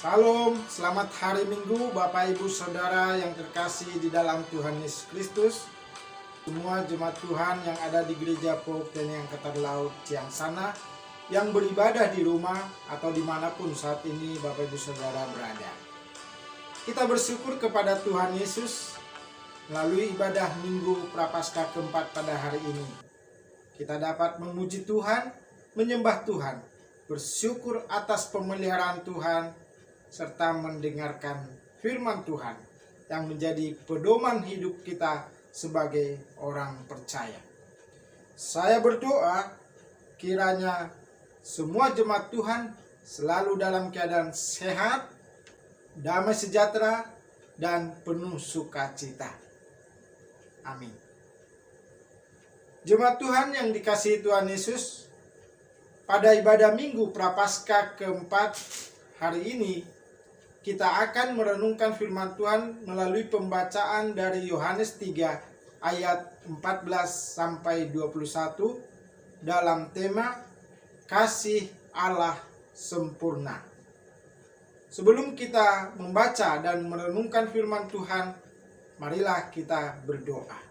Salam, selamat hari Minggu Bapak Ibu Saudara yang terkasih di dalam Tuhan Yesus Kristus. Semua jemaat Tuhan yang ada di Gereja Pokten yang Angkatan Laut Ciangsana, yang beribadah di rumah atau dimanapun saat ini Bapak Ibu Saudara berada. Kita bersyukur kepada Tuhan Yesus melalui ibadah Minggu Prapaskah keempat pada hari ini. Kita dapat memuji Tuhan, menyembah Tuhan, bersyukur atas pemeliharaan Tuhan, serta mendengarkan firman Tuhan yang menjadi pedoman hidup kita sebagai orang percaya. Saya berdoa kiranya semua jemaat Tuhan selalu dalam keadaan sehat, damai sejahtera, dan penuh sukacita. Amin. Jemaat Tuhan yang dikasihi Tuhan Yesus, pada ibadah Minggu Prapaskah keempat hari ini kita akan merenungkan firman Tuhan melalui pembacaan dari Yohanes 3 ayat 14 sampai 21 dalam tema Kasih Allah Sempurna. Sebelum kita membaca dan merenungkan firman Tuhan, marilah kita berdoa.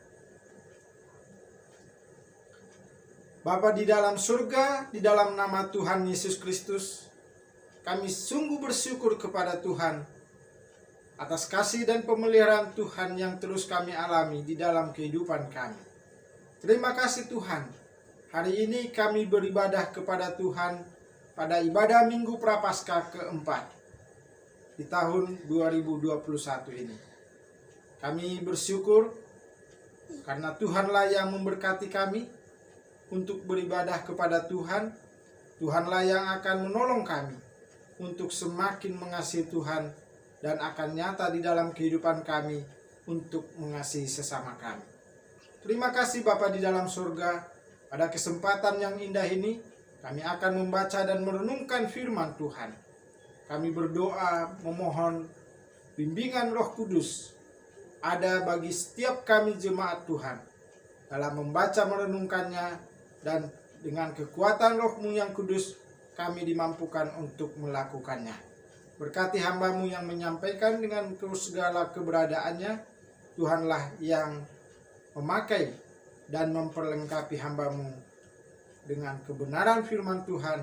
Bapa di dalam surga, di dalam nama Tuhan Yesus Kristus, kami sungguh bersyukur kepada Tuhan atas kasih dan pemeliharaan Tuhan yang terus kami alami di dalam kehidupan kami. Terima kasih Tuhan. Hari ini kami beribadah kepada Tuhan pada ibadah Minggu Prapaskah keempat di tahun 2021 ini. Kami bersyukur karena Tuhanlah yang memberkati kami untuk beribadah kepada Tuhan. Tuhanlah yang akan menolong kami untuk semakin mengasihi Tuhan dan akan nyata di dalam kehidupan kami untuk mengasihi sesama kami. Terima kasih Bapa di dalam surga, pada kesempatan yang indah ini kami akan membaca dan merenungkan firman Tuhan. Kami berdoa memohon bimbingan Roh Kudus ada bagi setiap kami jemaat Tuhan dalam membaca merenungkannya, dan dengan kekuatan Roh-Mu yang kudus kami dimampukan untuk melakukannya. Berkati hamba-Mu yang menyampaikan dengan segala keberadaannya. Tuhanlah yang memakai dan memperlengkapi hamba-Mu dengan kebenaran firman Tuhan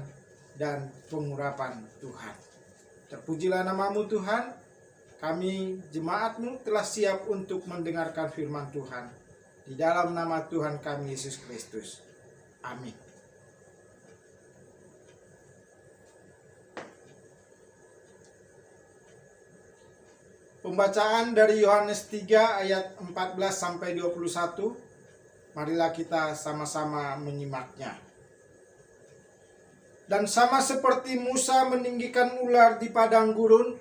dan pengurapan Tuhan. Terpujilah nama-Mu Tuhan. Kami jemaat-Mu telah siap untuk mendengarkan firman Tuhan. Di dalam nama Tuhan kami Yesus Kristus. Amin. Pembacaan dari Yohanes 3 ayat 14 sampai 21. Marilah kita sama-sama menyimaknya. Dan sama seperti Musa meninggikan ular di padang gurun,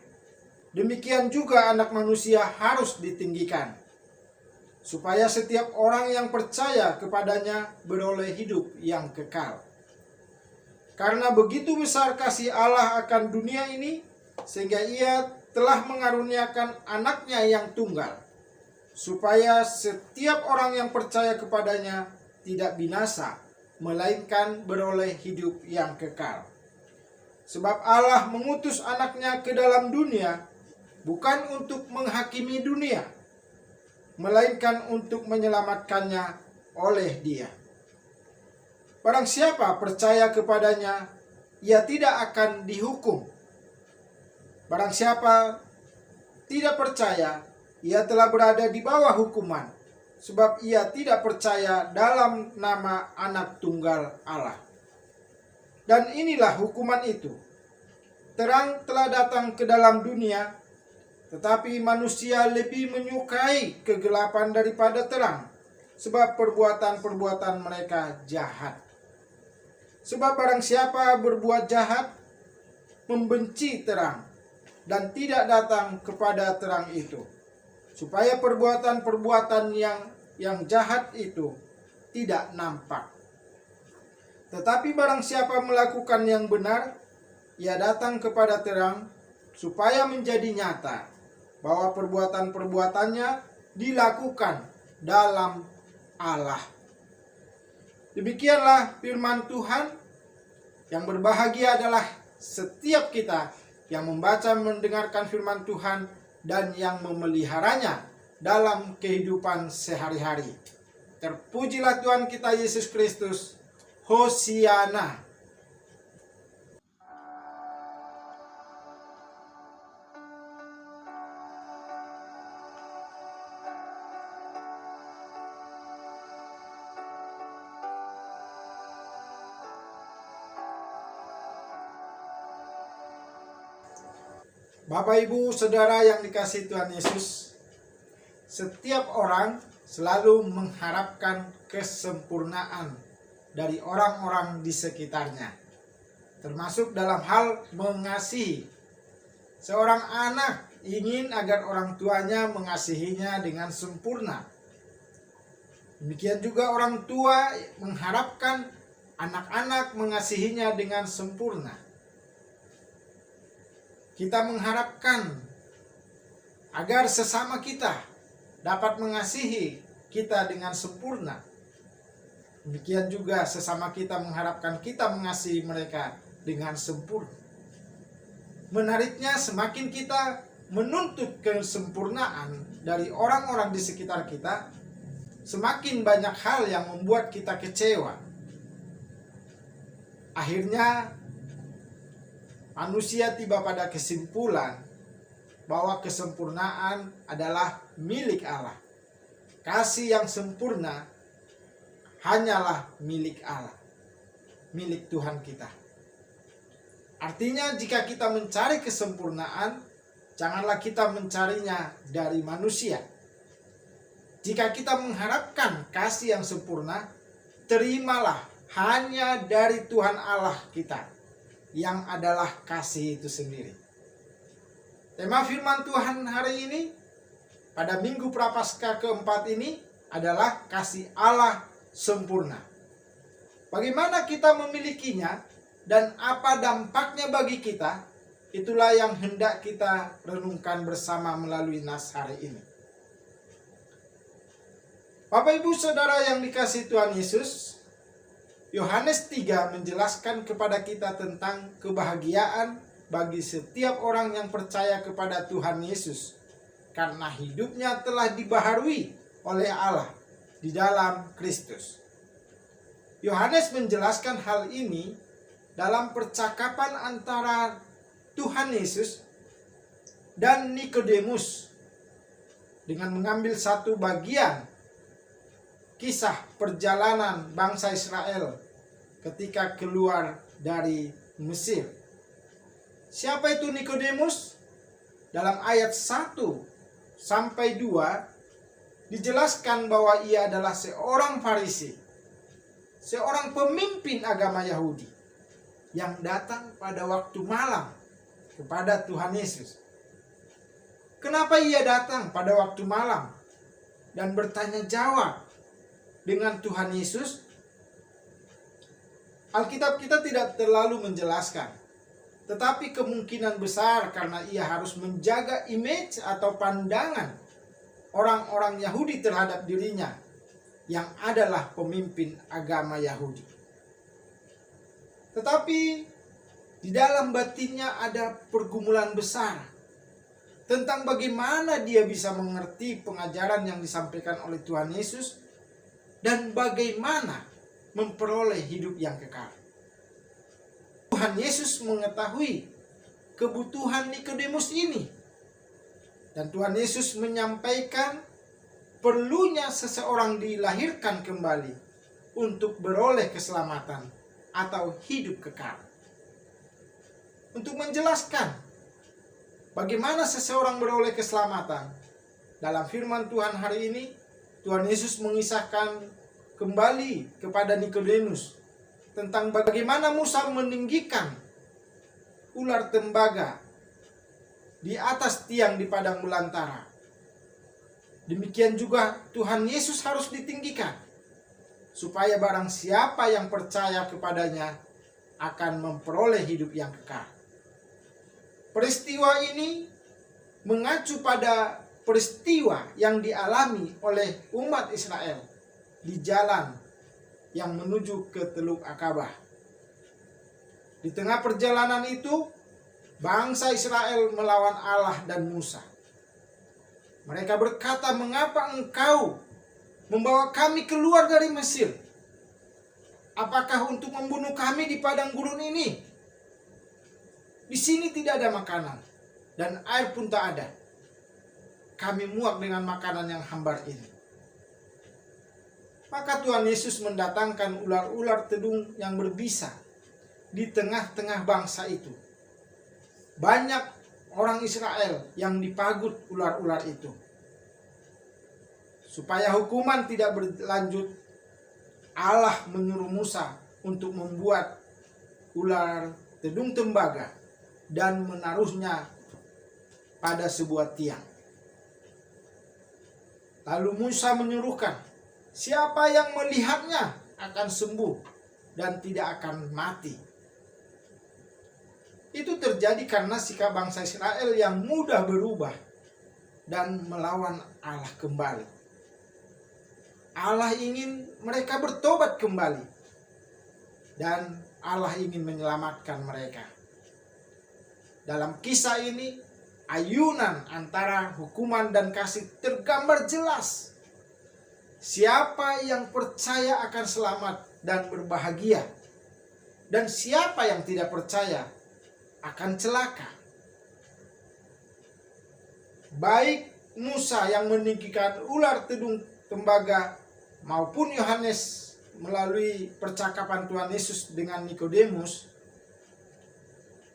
demikian juga Anak Manusia harus ditinggikan, supaya setiap orang yang percaya kepadanya beroleh hidup yang kekal. Karena begitu besar kasih Allah akan dunia ini, sehingga Ia telah mengaruniakan anaknya yang tunggal, supaya setiap orang yang percaya kepadanya tidak binasa, melainkan beroleh hidup yang kekal. Sebab Allah mengutus anaknya ke dalam dunia, bukan untuk menghakimi dunia, melainkan untuk menyelamatkannya oleh Dia. Barang siapa percaya kepadanya, ia tidak akan dihukum. Barang siapa tidak percaya, ia telah berada di bawah hukuman, sebab ia tidak percaya dalam nama Anak Tunggal Allah. Dan inilah hukuman itu: terang telah datang ke dalam dunia, tetapi manusia lebih menyukai kegelapan daripada terang, sebab perbuatan-perbuatan mereka jahat. Sebab barang siapa berbuat jahat, membenci terang, dan tidak datang kepada terang itu, supaya perbuatan-perbuatan yang jahat itu tidak nampak. Tetapi barang siapa melakukan yang benar, ia datang kepada terang, supaya menjadi nyata bahwa perbuatan-perbuatannya dilakukan dalam Allah. Demikianlah firman Tuhan. Yang berbahagia adalah setiap kita yang membaca mendengarkan firman Tuhan dan yang memeliharanya dalam kehidupan sehari-hari. Terpujilah Tuhan kita Yesus Kristus. Hosiana. Bapak, Ibu, Saudara yang dikasihi Tuhan Yesus, setiap orang selalu mengharapkan kesempurnaan dari orang-orang di sekitarnya, termasuk dalam hal mengasihi. Seorang anak ingin agar orang tuanya mengasihinya dengan sempurna. Demikian juga orang tua mengharapkan anak-anak mengasihinya dengan sempurna. Kita mengharapkan agar sesama kita dapat mengasihi kita dengan sempurna. Demikian juga sesama kita mengharapkan kita mengasihi mereka dengan sempurna. Menariknya, semakin kita menuntut kesempurnaan dari orang-orang di sekitar kita, semakin banyak hal yang membuat kita kecewa. Akhirnya manusia tiba pada kesimpulan bahwa kesempurnaan adalah milik Allah. Kasih yang sempurna hanyalah milik Allah, milik Tuhan kita. Artinya, jika kita mencari kesempurnaan, janganlah kita mencarinya dari manusia. Jika kita mengharapkan kasih yang sempurna, terimalah hanya dari Tuhan Allah kita, yang adalah kasih itu sendiri. Tema firman Tuhan hari ini pada Minggu Prapaskah keempat ini adalah kasih Allah sempurna. Bagaimana kita memilikinya dan apa dampaknya bagi kita, itulah yang hendak kita renungkan bersama melalui nas hari ini. Bapak, Ibu, Saudara yang dikasihi Tuhan Yesus, Yohanes 3 menjelaskan kepada kita tentang kebahagiaan bagi setiap orang yang percaya kepada Tuhan Yesus, karena hidupnya telah dibaharui oleh Allah di dalam Kristus. Yohanes menjelaskan hal ini dalam percakapan antara Tuhan Yesus dan Nikodemus dengan mengambil satu bagian kisah perjalanan bangsa Israel ketika keluar dari Mesir. Siapa itu Nikodemus? Dalam ayat 1 sampai 2 dijelaskan bahwa ia adalah seorang Farisi, seorang pemimpin agama Yahudi yang datang pada waktu malam kepada Tuhan Yesus. Kenapa ia datang pada waktu malam dan bertanya jawab dengan Tuhan Yesus? Alkitab kita tidak terlalu menjelaskan, tetapi kemungkinan besar karena ia harus menjaga image atau pandangan orang-orang Yahudi terhadap dirinya yang adalah pemimpin agama Yahudi. Tetapi di dalam batinnya ada pergumulan besar tentang bagaimana dia bisa mengerti pengajaran yang disampaikan oleh Tuhan Yesus dan bagaimana memperoleh hidup yang kekal. Tuhan Yesus mengetahui kebutuhan Nikodemus ini, dan Tuhan Yesus menyampaikan perlunya seseorang dilahirkan kembali untuk beroleh keselamatan atau hidup kekal. Untuk menjelaskan bagaimana seseorang beroleh keselamatan, dalam firman Tuhan hari ini Tuhan Yesus mengisahkan kembali kepada Nikodemus tentang bagaimana Musa meninggikan ular tembaga di atas tiang di padang belantara. Demikian juga Tuhan Yesus harus ditinggikan supaya barang siapa yang percaya kepadanya akan memperoleh hidup yang kekal. Peristiwa ini mengacu pada peristiwa yang dialami oleh umat Israel di jalan yang menuju ke Teluk Akabah. Di tengah perjalanan itu, bangsa Israel melawan Allah dan Musa. Mereka berkata, "Mengapa engkau membawa kami keluar dari Mesir? Apakah untuk membunuh kami di padang gurun ini? Di sini tidak ada makanan dan air pun tak ada. Kami muak dengan makanan yang hambar ini." Maka Tuhan Yesus mendatangkan ular-ular tedung yang berbisa di tengah-tengah bangsa itu. Banyak orang Israel yang dipagut ular-ular itu. Supaya hukuman tidak berlanjut, Allah menyuruh Musa untuk membuat ular tedung tembaga dan menaruhnya pada sebuah tiang. Lalu Musa menyuruhkan, siapa yang melihatnya akan sembuh dan tidak akan mati. Itu terjadi karena sikap bangsa Israel yang mudah berubah dan melawan Allah kembali. Allah ingin mereka bertobat kembali dan Allah ingin menyelamatkan mereka. Dalam kisah ini, ayunan antara hukuman dan kasih tergambar jelas. Siapa yang percaya akan selamat dan berbahagia, dan siapa yang tidak percaya akan celaka. Baik Musa yang meninggikan ular tedung tembaga maupun Yohanes melalui percakapan Tuhan Yesus dengan Nikodemus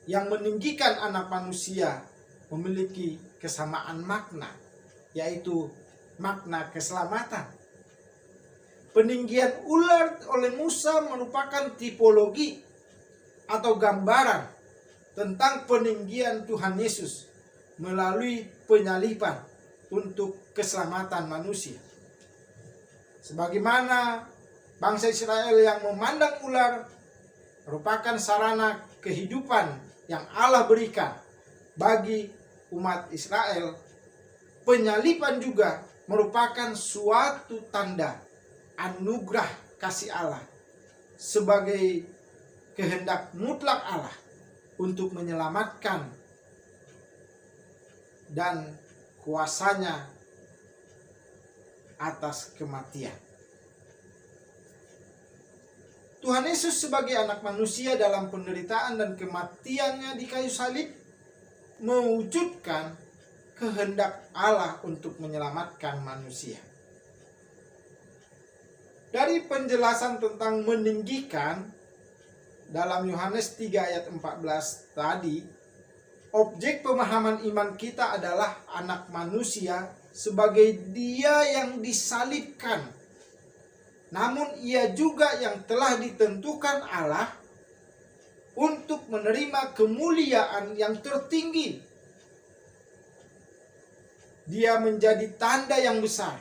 yang meninggikan anak manusia memiliki kesamaan makna, yaitu makna keselamatan. Peninggian ular oleh Musa merupakan tipologi atau gambaran tentang peninggian Tuhan Yesus melalui penyaliban untuk keselamatan manusia. Sebagaimana bangsa Israel yang memandang ular merupakan sarana kehidupan yang Allah berikan bagi umat Israel, penyaliban juga merupakan suatu tanda anugerah kasih Allah sebagai kehendak mutlak Allah untuk menyelamatkan dan kuasanya atas kematian. Tuhan Yesus sebagai anak manusia dalam penderitaan dan kematiannya di kayu salib mewujudkan kehendak Allah untuk menyelamatkan manusia. Dari penjelasan tentang meninggikan dalam Yohanes 3 ayat 14 tadi, objek pemahaman iman kita adalah anak manusia sebagai dia yang disalibkan. Namun ia juga yang telah ditentukan Allah untuk menerima kemuliaan yang tertinggi. Dia menjadi tanda yang besar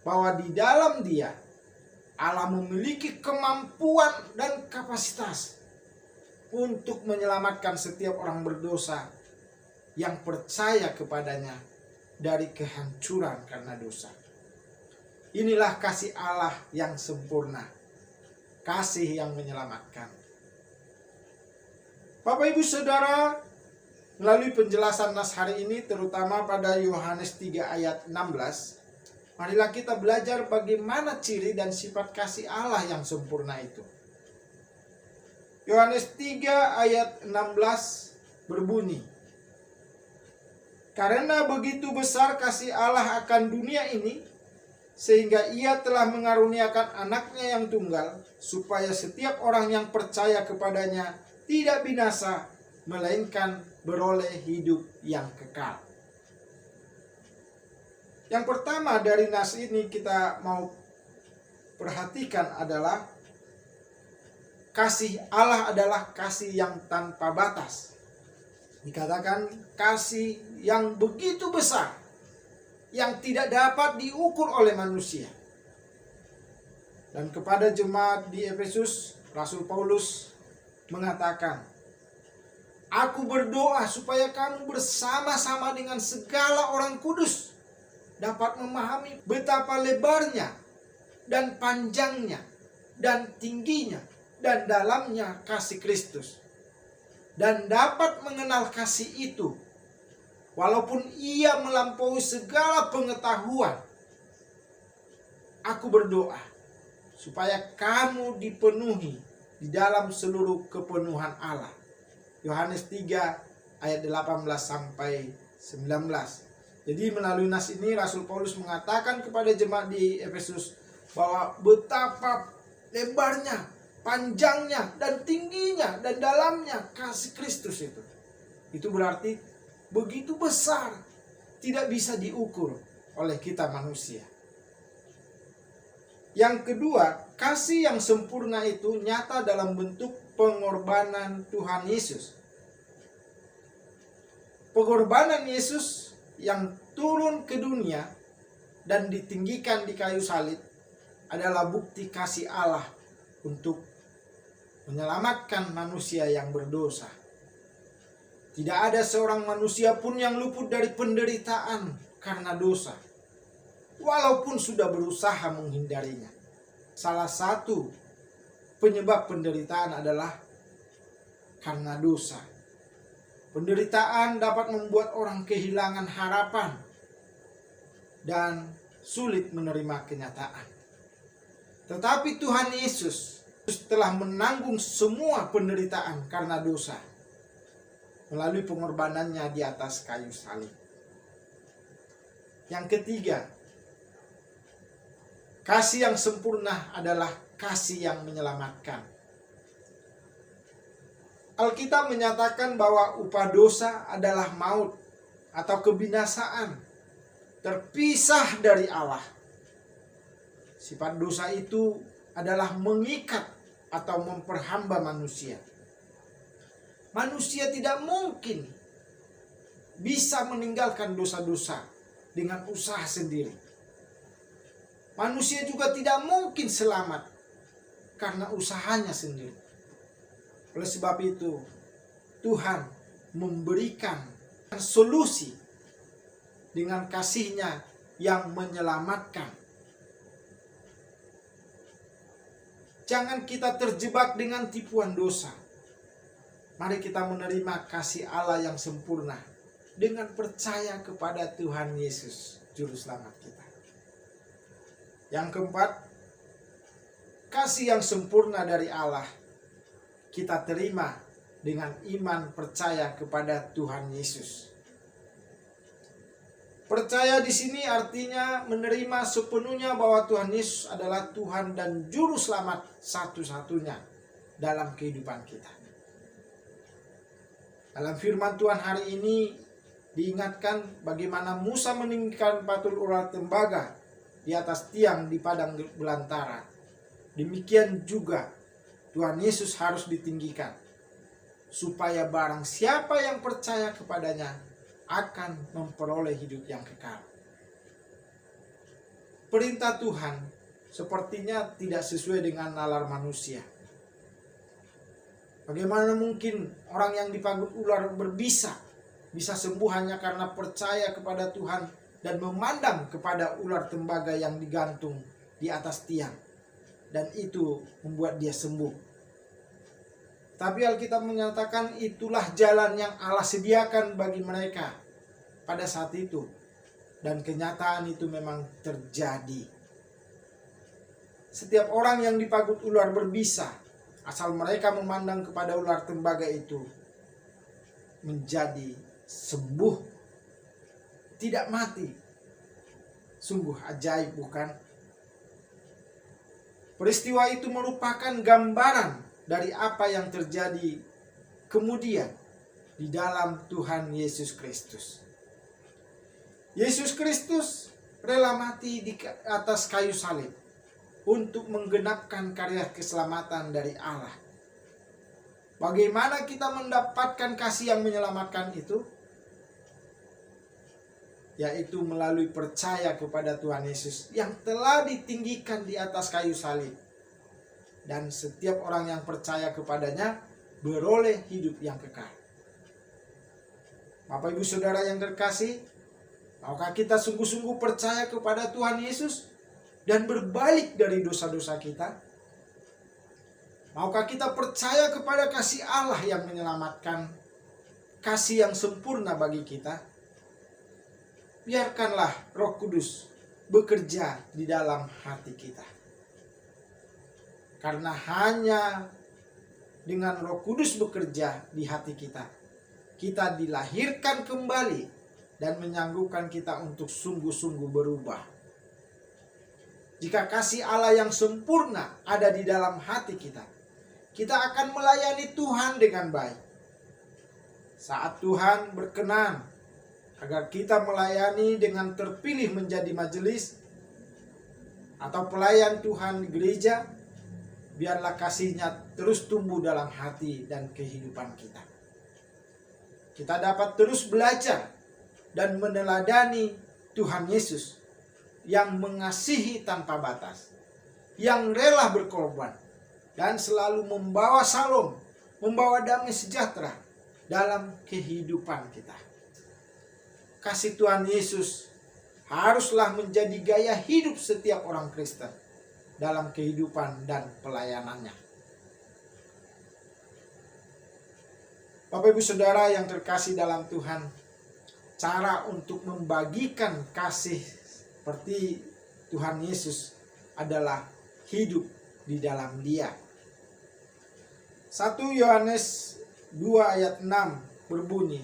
bahwa di dalam dia Allah memiliki kemampuan dan kapasitas untuk menyelamatkan setiap orang berdosa yang percaya kepadanya dari kehancuran karena dosa. Inilah kasih Allah yang sempurna, kasih yang menyelamatkan. Bapak Ibu Saudara, melalui penjelasan nas hari ini terutama pada Yohanes 3 ayat 16, marilah kita belajar bagaimana ciri dan sifat kasih Allah yang sempurna itu. Yohanes 3 ayat 16 berbunyi, "Karena begitu besar kasih Allah akan dunia ini, sehingga ia telah mengaruniakan anaknya yang tunggal, supaya setiap orang yang percaya kepadanya tidak binasa, melainkan beroleh hidup yang kekal." Yang pertama dari nas ini kita mau perhatikan adalah kasih Allah adalah kasih yang tanpa batas. Dikatakan kasih yang begitu besar, yang tidak dapat diukur oleh manusia. Dan kepada jemaat di Efesus, Rasul Paulus mengatakan, "Aku berdoa supaya kamu bersama-sama dengan segala orang kudus dapat memahami betapa lebarnya dan panjangnya dan tingginya dan dalamnya kasih Kristus, dan dapat mengenal kasih itu, walaupun ia melampaui segala pengetahuan. Aku berdoa supaya kamu dipenuhi di dalam seluruh kepenuhan Allah. Yohanes 3 ayat 18 sampai 19. Jadi melalui nas ini Rasul Paulus mengatakan kepada jemaat di Efesus bahwa betapa lebarnya, panjangnya, dan tingginya, dan dalamnya kasih Kristus itu. Itu berarti begitu besar, tidak bisa diukur oleh kita manusia. Yang kedua, kasih yang sempurna itu nyata dalam bentuk pengorbanan Tuhan Yesus. Pengorbanan Yesus yang turun ke dunia dan ditinggikan di kayu salib adalah bukti kasih Allah untuk menyelamatkan manusia yang berdosa. Tidak ada seorang manusia pun yang luput dari penderitaan karena dosa, walaupun sudah berusaha menghindarinya. Salah satu penyebab penderitaan adalah karena dosa. Penderitaan dapat membuat orang kehilangan harapan dan sulit menerima kenyataan. Tetapi Tuhan Yesus telah menanggung semua penderitaan karena dosa melalui pengorbanannya di atas kayu salib. Yang ketiga, kasih yang sempurna adalah kasih yang menyelamatkan. Alkitab menyatakan bahwa upah dosa adalah maut atau kebinasaan, terpisah dari Allah. Sifat dosa itu adalah mengikat atau memperhamba manusia. Manusia tidak mungkin bisa meninggalkan dosa-dosa dengan usaha sendiri. Manusia juga tidak mungkin selamat karena usahanya sendiri. Oleh sebab itu, Tuhan memberikan solusi dengan kasih-Nya yang menyelamatkan. Jangan kita terjebak dengan tipuan dosa. Mari kita menerima kasih Allah yang sempurna dengan percaya kepada Tuhan Yesus, Juru Selamat kita. Yang keempat, kasih yang sempurna dari Allah kita terima dengan iman percaya kepada Tuhan Yesus. Percaya di sini artinya menerima sepenuhnya bahwa Tuhan Yesus adalah Tuhan dan Juru Selamat satu-satunya dalam kehidupan kita. Dalam firman Tuhan hari ini diingatkan bagaimana Musa meninggikan patul ular tembaga di atas tiang di padang belantara. Demikian juga Tuhan Yesus harus ditinggikan, supaya barang siapa yang percaya kepadanya akan memperoleh hidup yang kekal. Perintah Tuhan sepertinya tidak sesuai dengan nalar manusia. Bagaimana mungkin orang yang dipagut ular berbisa bisa sembuh hanya karena percaya kepada Tuhan dan memandang kepada ular tembaga yang digantung di atas tiang, dan itu membuat dia sembuh. Tapi Alkitab menyatakan itulah jalan yang Allah sediakan bagi mereka pada saat itu. Dan kenyataan itu memang terjadi. Setiap orang yang dipagut ular berbisa, asal mereka memandang kepada ular tembaga itu, menjadi sembuh, tidak mati. Sungguh ajaib, bukan? Peristiwa itu merupakan gambaran dari apa yang terjadi kemudian di dalam Tuhan Yesus Kristus. Yesus Kristus rela mati di atas kayu salib untuk menggenapkan karya keselamatan dari Allah. Bagaimana kita mendapatkan kasih yang menyelamatkan itu? Yaitu melalui percaya kepada Tuhan Yesus yang telah ditinggikan di atas kayu salib. Dan setiap orang yang percaya kepadanya beroleh hidup yang kekal. Bapak Ibu Saudara yang terkasih, maukah kita sungguh-sungguh percaya kepada Tuhan Yesus dan berbalik dari dosa-dosa kita? Maukah kita percaya kepada kasih Allah yang menyelamatkan, kasih yang sempurna bagi kita? Biarkanlah Roh Kudus bekerja di dalam hati kita. Karena hanya dengan Roh Kudus bekerja di hati kita, kita dilahirkan kembali dan menyanggupkan kita untuk sungguh-sungguh berubah. Jika kasih Allah yang sempurna ada di dalam hati kita, kita akan melayani Tuhan dengan baik. Saat Tuhan berkenan agar kita melayani dengan terpilih menjadi majelis atau pelayan Tuhan di gereja, biarlah kasih-Nya terus tumbuh dalam hati dan kehidupan kita. Kita dapat terus belajar dan meneladani Tuhan Yesus yang mengasihi tanpa batas, yang rela berkorban, dan selalu membawa salom, membawa damai sejahtera dalam kehidupan kita. Kasih Tuhan Yesus haruslah menjadi gaya hidup setiap orang Kristen dalam kehidupan dan pelayanannya. Bapak Ibu Saudara yang terkasih dalam Tuhan, cara untuk membagikan kasih seperti Tuhan Yesus adalah hidup di dalam Dia. 1 Yohanes 2 ayat 6 berbunyi,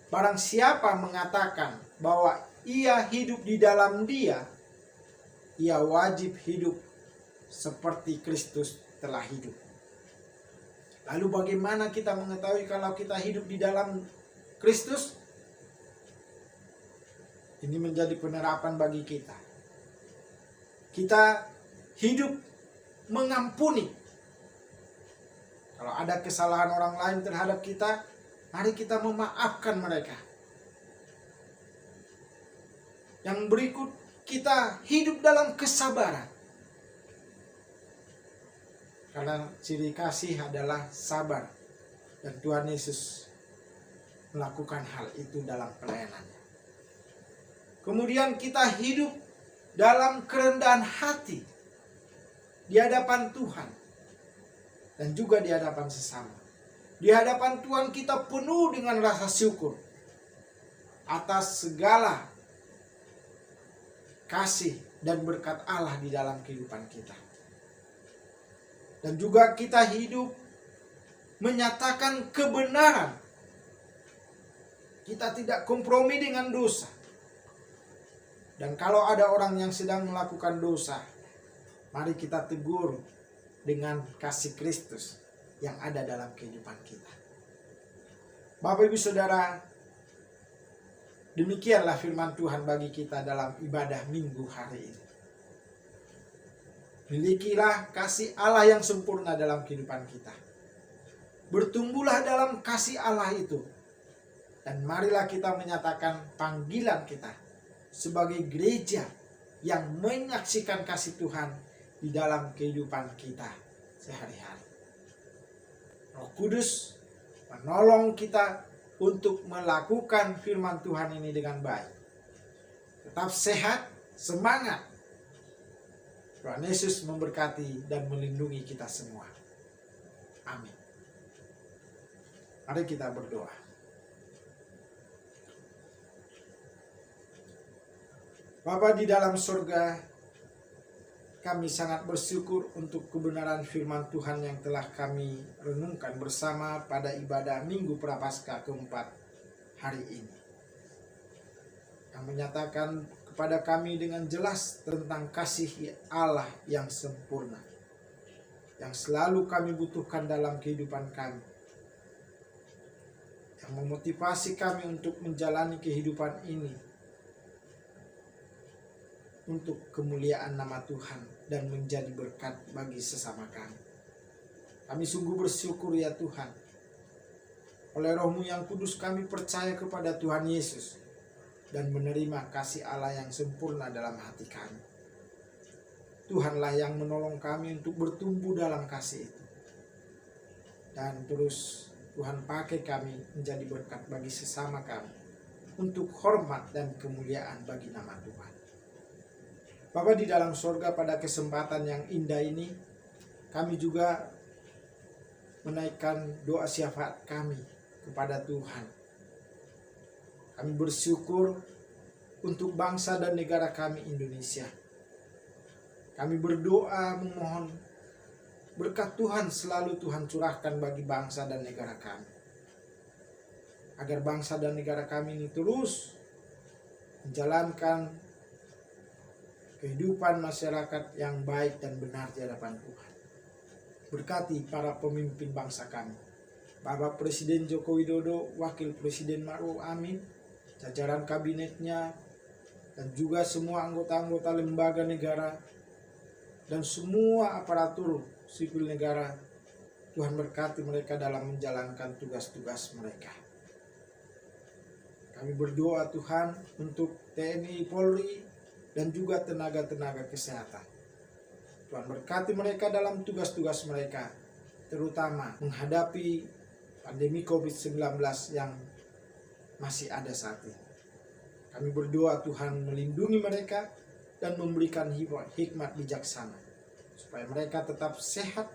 barang siapa mengatakan bahwa ia hidup di dalam Dia, ia wajib hidup seperti Kristus telah hidup. Lalu bagaimana kita mengetahui kalau kita hidup di dalam Kristus? Ini menjadi penerapan bagi kita. Kita hidup mengampuni. Kalau ada kesalahan orang lain terhadap kita, mari kita memaafkan mereka. Yang berikut, kita hidup dalam kesabaran. Karena ciri kasih adalah sabar. Dan Tuhan Yesus melakukan hal itu dalam pelayanannya. Kemudian kita hidup dalam kerendahan hati di hadapan Tuhan dan juga di hadapan sesama. Di hadapan Tuhan kita penuh dengan rasa syukur atas segala kasih dan berkat Allah di dalam kehidupan kita. Dan juga kita hidup menyatakan kebenaran. Kita tidak kompromi dengan dosa. Dan kalau ada orang yang sedang melakukan dosa, mari kita tegur dengan kasih Kristus yang ada dalam kehidupan kita. Bapak Ibu Saudara, demikianlah firman Tuhan bagi kita dalam ibadah minggu hari ini. Milikilah kasih Allah yang sempurna dalam kehidupan kita. Bertumbuhlah dalam kasih Allah itu. Dan marilah kita menyatakan panggilan kita sebagai gereja yang menyaksikan kasih Tuhan di dalam kehidupan kita sehari-hari. Roh Kudus menolong kita untuk melakukan firman Tuhan ini dengan baik. Tetap sehat, semangat. Tuhan Yesus memberkati dan melindungi kita semua. Amin. Mari kita berdoa. Bapa di dalam surga, kami sangat bersyukur untuk kebenaran firman Tuhan yang telah kami renungkan bersama pada ibadah Minggu Prapaskah keempat hari ini. Yang menyatakan kepada kami dengan jelas tentang kasih Allah yang sempurna, yang selalu kami butuhkan dalam kehidupan kami. Yang memotivasi kami untuk menjalani kehidupan ini untuk kemuliaan nama Tuhan dan menjadi berkat bagi sesama kami. Kami sungguh bersyukur ya Tuhan. Oleh Roh-Mu yang kudus kami percaya kepada Tuhan Yesus dan menerima kasih Allah yang sempurna dalam hati kami. Tuhanlah yang menolong kami untuk bertumbuh dalam kasih itu. Dan terus Tuhan pakai kami menjadi berkat bagi sesama kami untuk hormat dan kemuliaan bagi nama Tuhan. Bapa di dalam sorga, pada kesempatan yang indah ini, kami juga menaikkan doa syafaat kami kepada Tuhan. Kami bersyukur untuk bangsa dan negara kami Indonesia. Kami berdoa memohon berkat Tuhan selalu Tuhan curahkan bagi bangsa dan negara kami. Agar bangsa dan negara kami ini terus menjalankan kehidupan masyarakat yang baik dan benar di hadapan Tuhan. Berkati para pemimpin bangsa kami, Bapak Presiden Joko Widodo, Wakil Presiden Ma'ruf Amin, jajaran kabinetnya, dan juga semua anggota-anggota lembaga negara, dan semua aparatur sipil negara. Tuhan berkati mereka dalam menjalankan tugas-tugas mereka. Kami berdoa Tuhan untuk TNI, Polri, dan juga tenaga-tenaga kesehatan. Tuhan berkati mereka dalam tugas-tugas mereka, terutama menghadapi pandemi COVID-19 yang masih ada saat ini. Kami berdoa Tuhan melindungi mereka dan memberikan hikmat bijaksana, supaya mereka tetap sehat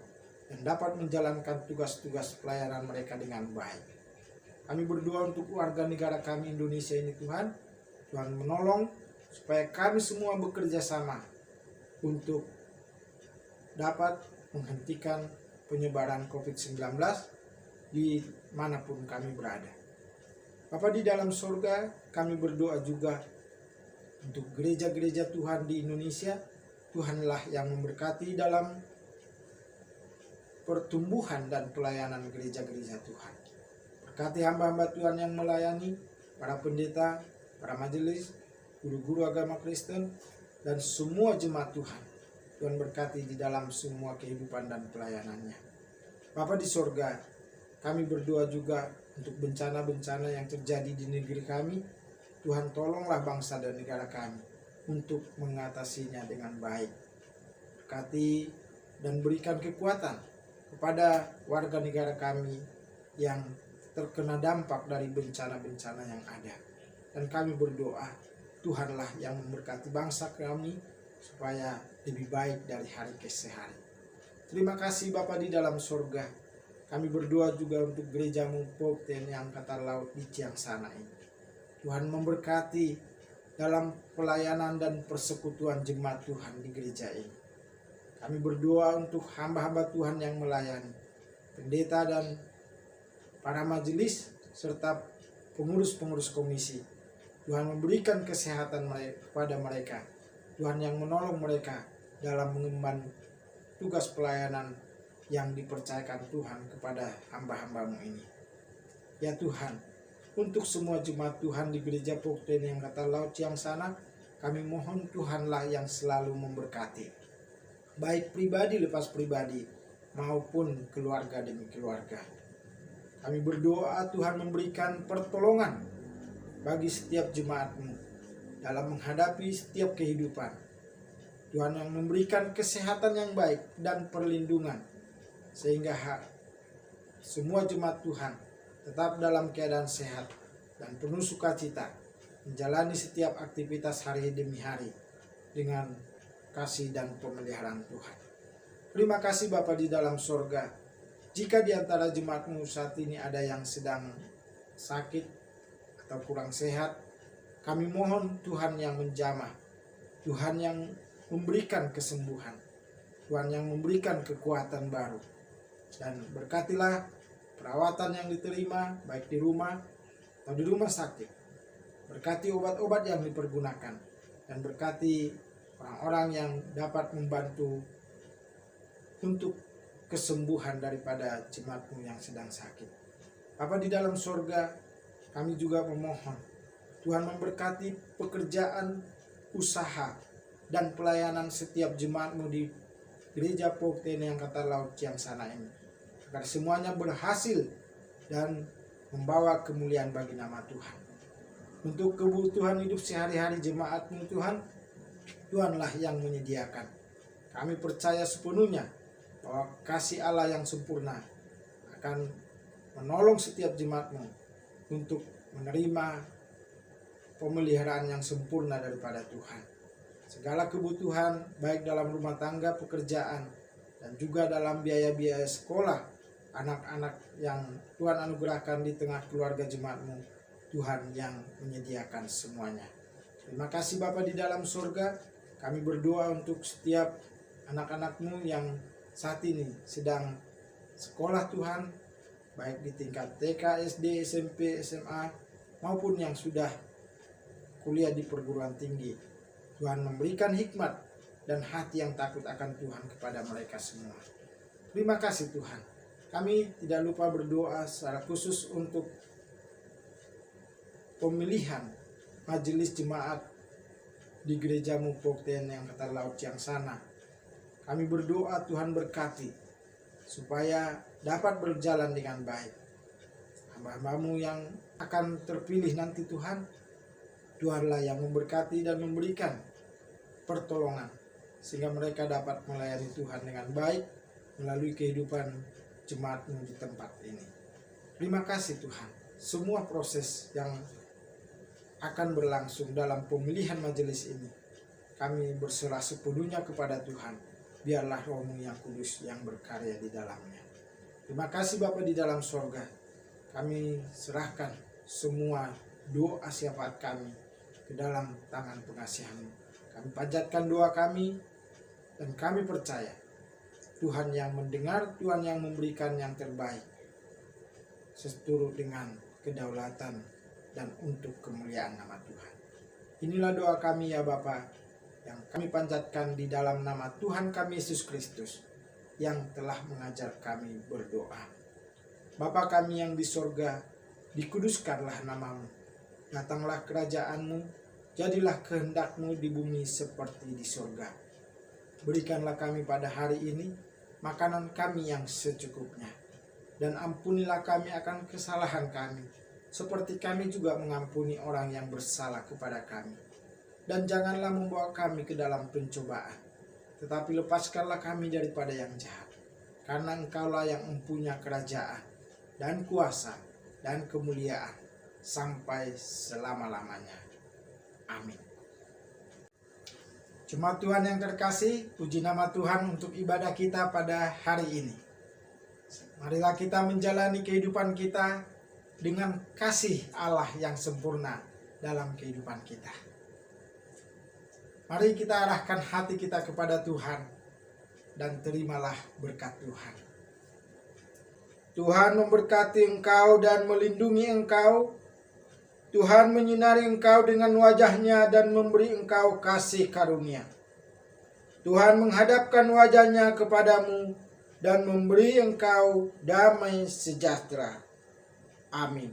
dan dapat menjalankan tugas-tugas pelayanan mereka dengan baik. Kami berdoa untuk warga negara kami Indonesia ini Tuhan. Tuhan menolong supaya kami semua bekerja sama untuk dapat menghentikan penyebaran COVID-19 di manapun kami berada. Bapa di dalam surga, kami berdoa juga untuk gereja-gereja Tuhan di Indonesia. Tuhanlah yang memberkati dalam pertumbuhan dan pelayanan gereja-gereja Tuhan. Berkati hamba-hamba Tuhan yang melayani, para pendeta, para majelis, guru-guru agama Kristen, dan semua jemaat Tuhan. Tuhan berkati di dalam semua kehidupan dan pelayanannya. Bapa di sorga, kami berdoa juga untuk bencana-bencana yang terjadi di negeri kami. Tuhan tolonglah bangsa dan negara kami untuk mengatasinya dengan baik. Berkati dan berikan kekuatan kepada warga negara kami yang terkena dampak dari bencana-bencana yang ada. Dan kami berdoa, Tuhanlah yang memberkati bangsa kami supaya lebih baik dari hari ke hari. Terima kasih Bapa di dalam surga. Kami berdoa juga untuk gereja-Mu Pok TNI Angkatan Laut di Ciangsana ini. Tuhan memberkati dalam pelayanan dan persekutuan jemaat Tuhan di gereja ini. Kami berdoa untuk hamba-hamba Tuhan yang melayani, pendeta dan para majelis serta pengurus-pengurus komisi. Tuhan memberikan kesehatan kepada mereka. Tuhan yang menolong mereka dalam mengemban tugas pelayanan yang dipercayakan Tuhan kepada hamba-hamba-Mu ini. Ya Tuhan, untuk semua jemaat Tuhan di gereja Pok TNI Angkatan Laut Ciangsana, kami mohon Tuhanlah yang selalu memberkati, baik pribadi lepas pribadi maupun keluarga demi keluarga. Kami berdoa Tuhan memberikan pertolongan bagi setiap jemaat-Mu dalam menghadapi setiap kehidupan. Tuhan yang memberikan kesehatan yang baik dan perlindungan, sehingga semua jemaat Tuhan tetap dalam keadaan sehat dan penuh sukacita menjalani setiap aktivitas hari demi hari dengan kasih dan pemeliharaan Tuhan. Terima kasih Bapa di dalam surga. Jika di antara jemaat-Mu saat ini ada yang sedang sakit atau kurang sehat, kami mohon Tuhan yang menjamah, Tuhan yang memberikan kesembuhan, Tuhan yang memberikan kekuatan baru. Dan berkatilah perawatan yang diterima baik di rumah atau di rumah sakit. Berkati obat-obat yang dipergunakan, dan berkati orang-orang yang dapat membantu untuk kesembuhan daripada jemaat-Mu yang sedang sakit. Bapa di dalam surga, kami juga memohon Tuhan memberkati pekerjaan, usaha, dan pelayanan setiap jemaat-Mu di gereja Pok TNI Angkatan Laut Ciangsana ini, agar semuanya berhasil dan membawa kemuliaan bagi nama Tuhan. Untuk kebutuhan hidup sehari-hari jemaat-Mu Tuhan, Tuhanlah yang menyediakan. Kami percaya sepenuhnya bahwa kasih Allah yang sempurna akan menolong setiap jemaat-Mu untuk menerima pemeliharaan yang sempurna daripada Tuhan. Segala kebutuhan baik dalam rumah tangga, pekerjaan, dan juga dalam biaya-biaya sekolah anak-anak yang Tuhan anugerahkan di tengah keluarga jemaat-Mu, Tuhan yang menyediakan semuanya. Terima kasih Bapa di dalam surga, kami berdoa untuk setiap anak-anak-Mu yang saat ini sedang sekolah Tuhan, baik di tingkat TK, SD, SMP, SMA, maupun yang sudah kuliah di perguruan tinggi. Tuhan memberikan hikmat dan hati yang takut akan Tuhan kepada mereka semua. Terima kasih Tuhan. Kami tidak lupa berdoa secara khusus untuk pemilihan majelis jemaat di gereja-Mu Pokten yang Kata Laut Ciangsana. Kami berdoa Tuhan berkati supaya dapat berjalan dengan baik. Hamba-Hamba-Mu yang akan terpilih nanti Tuhan, Tuhanlah yang memberkati dan memberikan pertolongan sehingga mereka dapat melayani Tuhan dengan baik melalui kehidupan jemaat-Mu di tempat ini. Terima kasih Tuhan. Semua proses yang akan berlangsung dalam pemilihan majelis ini, kami berserah sepenuhnya kepada Tuhan. Biarlah Roh-Mu yang kudus yang berkarya di dalamnya. Terima kasih Bapa di dalam sorga. Kami serahkan semua doa syafaat kami ke dalam tangan pengasihan-Mu. Kami panjatkan doa kami dan kami percaya Tuhan yang mendengar, Tuhan yang memberikan yang terbaik seturut dengan kedaulatan dan untuk kemuliaan nama Tuhan. Inilah doa kami ya Bapa, yang kami panjatkan di dalam nama Tuhan kami Yesus Kristus yang telah mengajar kami berdoa. Bapa kami yang di sorga, dikuduskanlah nama-Mu. Datanglah kerajaan-Mu, jadilah kehendak-Mu di bumi seperti di sorga. Berikanlah kami pada hari ini makanan kami yang secukupnya. Dan ampunilah kami akan kesalahan kami, seperti kami juga mengampuni orang yang bersalah kepada kami. Dan janganlah membawa kami ke dalam pencobaan, tetapi lepaskanlah kami daripada yang jahat. Karena Engkaulah yang mempunyai kerajaan, dan kuasa, dan kemuliaan, sampai selama-lamanya. Amin. Jemaat Tuhan yang terkasih, puji nama Tuhan untuk ibadah kita pada hari ini. Marilah kita menjalani kehidupan kita dengan kasih Allah yang sempurna dalam kehidupan kita. Mari kita arahkan hati kita kepada Tuhan dan terimalah berkat Tuhan. Tuhan memberkati engkau dan melindungi engkau. Tuhan menyinari engkau dengan wajah-Nya dan memberi engkau kasih karunia. Tuhan menghadapkan wajah-Nya kepadamu dan memberi engkau damai sejahtera. Amin.